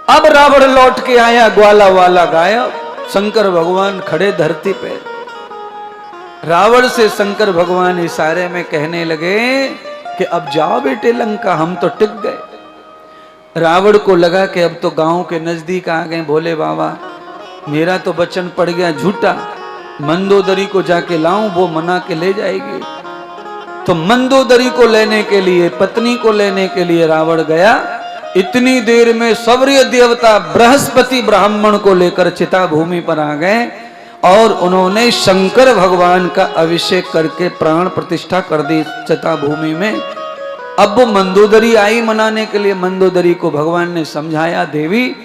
अब रावण लौट के आया, ग्वाला वाला गायब, शंकर भगवान खड़े धरती पे। रावण से शंकर भगवान इशारे में कहने लगे कि अब जाओ बेटे लंका, हम तो टिक गए। रावण को लगा कि अब तो गांव के नजदीक आ गए, भोले बाबा मेरा तो वचन पड़ गया झूठा, मंदोदरी को जाके लाऊं, वो मना के ले जाएगी। तो मंदोदरी को लेने के लिए, पत्नी को लेने के लिए रावण गया। इतनी देर में सौर्य देवता बृहस्पति ब्राह्मण को लेकर चिता भूमि पर आ गए और उन्होंने शंकर भगवान का अभिषेक करके प्राण प्रतिष्ठा कर दी चिता भूमि में। अब वो मंदोदरी आई मनाने के लिए। मंदोदरी को भगवान ने समझाया, देवी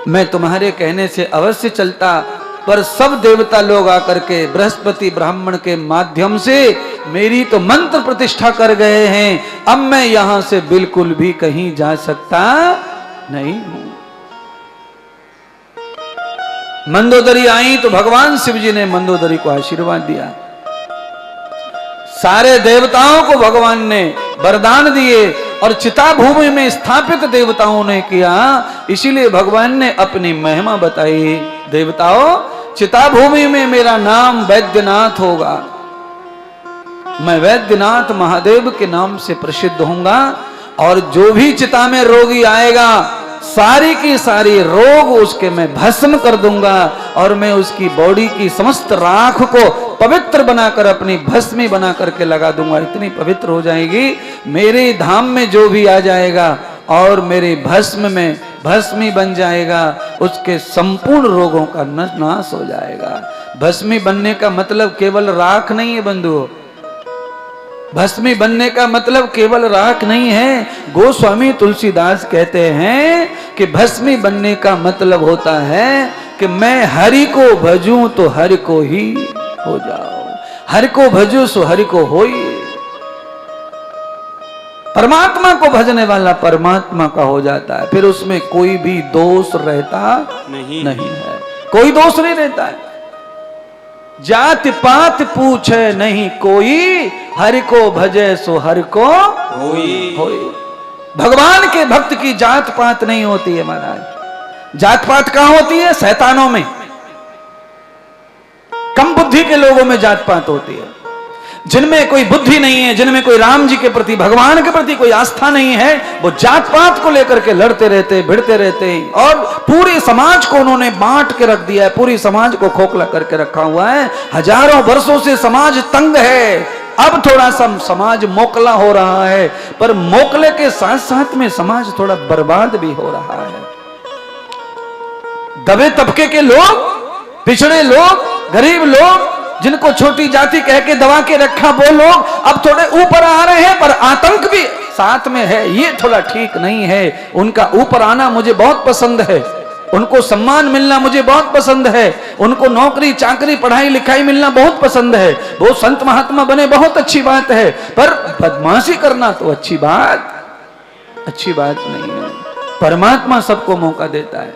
मैं तुम्हारे कहने से अवश्य चलता, पर सब देवता लोग आकर के बृहस्पति ब्राह्मण के माध्यम से मेरी तो मंत्र प्रतिष्ठा कर गए हैं, अब मैं यहां से बिल्कुल भी कहीं जा सकता नहीं हूं। मंदोदरी आई तो भगवान शिव जी ने मंदोदरी को आशीर्वाद दिया। सारे देवताओं को भगवान ने वरदान दिए और चिता भूमि में स्थापित देवताओं ने किया। इसीलिए भगवान ने अपनी महिमा बताई, देवताओं चिता भूमि में मेरा नाम वैद्यनाथ होगा, मैं वैद्यनाथ महादेव के नाम से प्रसिद्ध होऊंगा और जो भी चिता में रोगी आएगा सारी की सारी रोग उसके मैं भस्म कर दूंगा और मैं उसकी बॉडी की समस्त राख को पवित्र बनाकर अपनी भस्मी बना करके लगा दूंगा। इतनी पवित्र हो जाएगी, मेरे धाम में जो भी आ जाएगा और मेरे भस्म में भस्मी बन जाएगा, उसके संपूर्ण रोगों का नाश हो जाएगा। भस्मी बनने का मतलब केवल राख नहीं है बंधुओं, भस्मी बनने का मतलब केवल राख नहीं है। गोस्वामी तुलसीदास कहते हैं कि भस्मी बनने का मतलब होता है कि मैं हरि को भजूं तो हरि को ही हो जाओ, हरि को भजो सो हरि को होई। परमात्मा को भजने वाला परमात्मा का हो जाता है, फिर उसमें कोई भी दोष रहता नहीं है, कोई दोष नहीं रहता है। जाति पात पूछे नहीं कोई, हरि को भजे सो हरि को होई। भगवान के भक्त की जात पात नहीं होती है महाराज। जात पात कहां होती है? शैतानों में, कम बुद्धि के लोगों में जात पात होती है। जिनमें कोई बुद्धि नहीं है, जिनमें कोई राम जी के प्रति भगवान के प्रति कोई आस्था नहीं है, वो जात पात को लेकर के लड़ते रहते, भिड़ते रहते हैं और पूरे समाज को उन्होंने बांट के रख दिया है, पूरी समाज को खोखला करके रखा हुआ है। हजारों वर्षों से समाज तंग है, अब थोड़ा सा समाज मोकला हो रहा है, पर मोकले के साथ साथ में समाज थोड़ा बर्बाद भी हो रहा है। दबे तबके के लोग, पिछड़े लोग, गरीब लोग, जिनको छोटी जाति कह के दबा के रखा, वो लोग अब थोड़े ऊपर आ रहे हैं, पर आतंक भी साथ में है। ये थोड़ा ठीक नहीं है। उनका ऊपर आना मुझे बहुत पसंद है, उनको सम्मान मिलना मुझे बहुत पसंद है, उनको नौकरी चाकरी पढ़ाई लिखाई मिलना बहुत पसंद है, वो संत महात्मा बने बहुत अच्छी बात है, पर बदमाशी करना तो अच्छी बात नहीं है। परमात्मा सबको मौका देता है,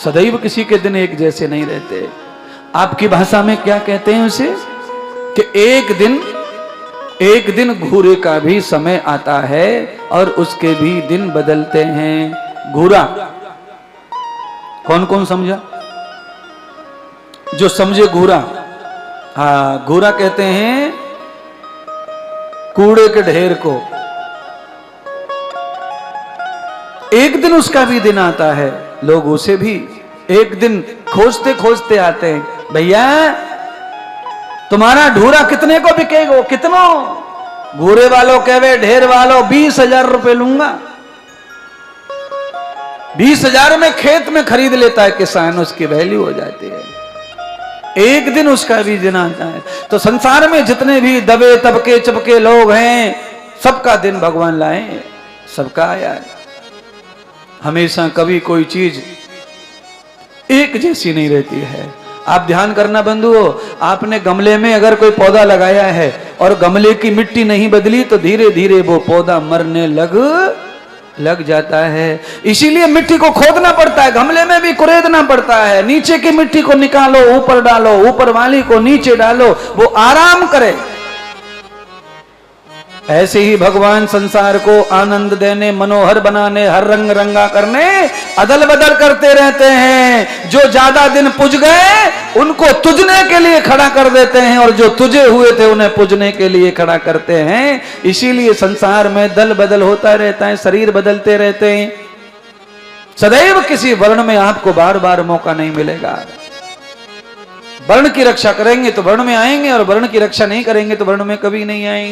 सदैव किसी के दिन एक जैसे नहीं रहते। आपकी भाषा में क्या कहते हैं उसे? कि एक दिन घूरे का भी समय आता है और उसके भी दिन बदलते हैं। घूरा कौन कौन समझा? जो समझे घूरा, हाँ, घूरा कहते हैं कूड़े के ढेर को। एक दिन उसका भी दिन आता है, लोग उसे भी एक दिन खोजते खोजते आते हैं, भैया तुम्हारा ढूरा कितने को बिकेगा? कितनों? घूरे वालों कहे, ढेर वालों 20,000 रुपए लूंगा। 20,000 में खेत में खरीद लेता है किसान, उसकी वैल्यू हो जाती है। एक दिन उसका भी दिन आता है। तो संसार में जितने भी दबे तबके चबके लोग हैं, सबका दिन भगवान लाए, सबका आया है। हमेशा कभी कोई चीज एक जैसी नहीं रहती है। आप ध्यान करना बंधुओं, आपने गमले में अगर कोई पौधा लगाया है और गमले की मिट्टी नहीं बदली तो धीरे धीरे वो पौधा मरने लग जाता है। इसीलिए मिट्टी को खोदना पड़ता है, गमले में भी कुरेदना पड़ता है। नीचे की मिट्टी को निकालो, ऊपर डालो, ऊपर वाली को नीचे डालो, वो आराम करे। ऐसे ही भगवान संसार को आनंद देने, मनोहर बनाने, हर रंग रंगा करने अदल बदल करते रहते हैं। जो ज्यादा दिन पुज गए उनको तुझने के लिए खड़ा कर देते हैं, और जो तुझे हुए थे उन्हें पुजने के लिए खड़ा करते हैं। इसीलिए संसार में दल बदल होता रहता है, शरीर बदलते रहते हैं। सदैव किसी वर्ण में आपको बार बार मौका नहीं मिलेगा। वर्ण की रक्षा करेंगे तो वर्ण में आएंगे, और वर्ण की रक्षा नहीं करेंगे तो वर्ण में कभी नहीं आएंगे।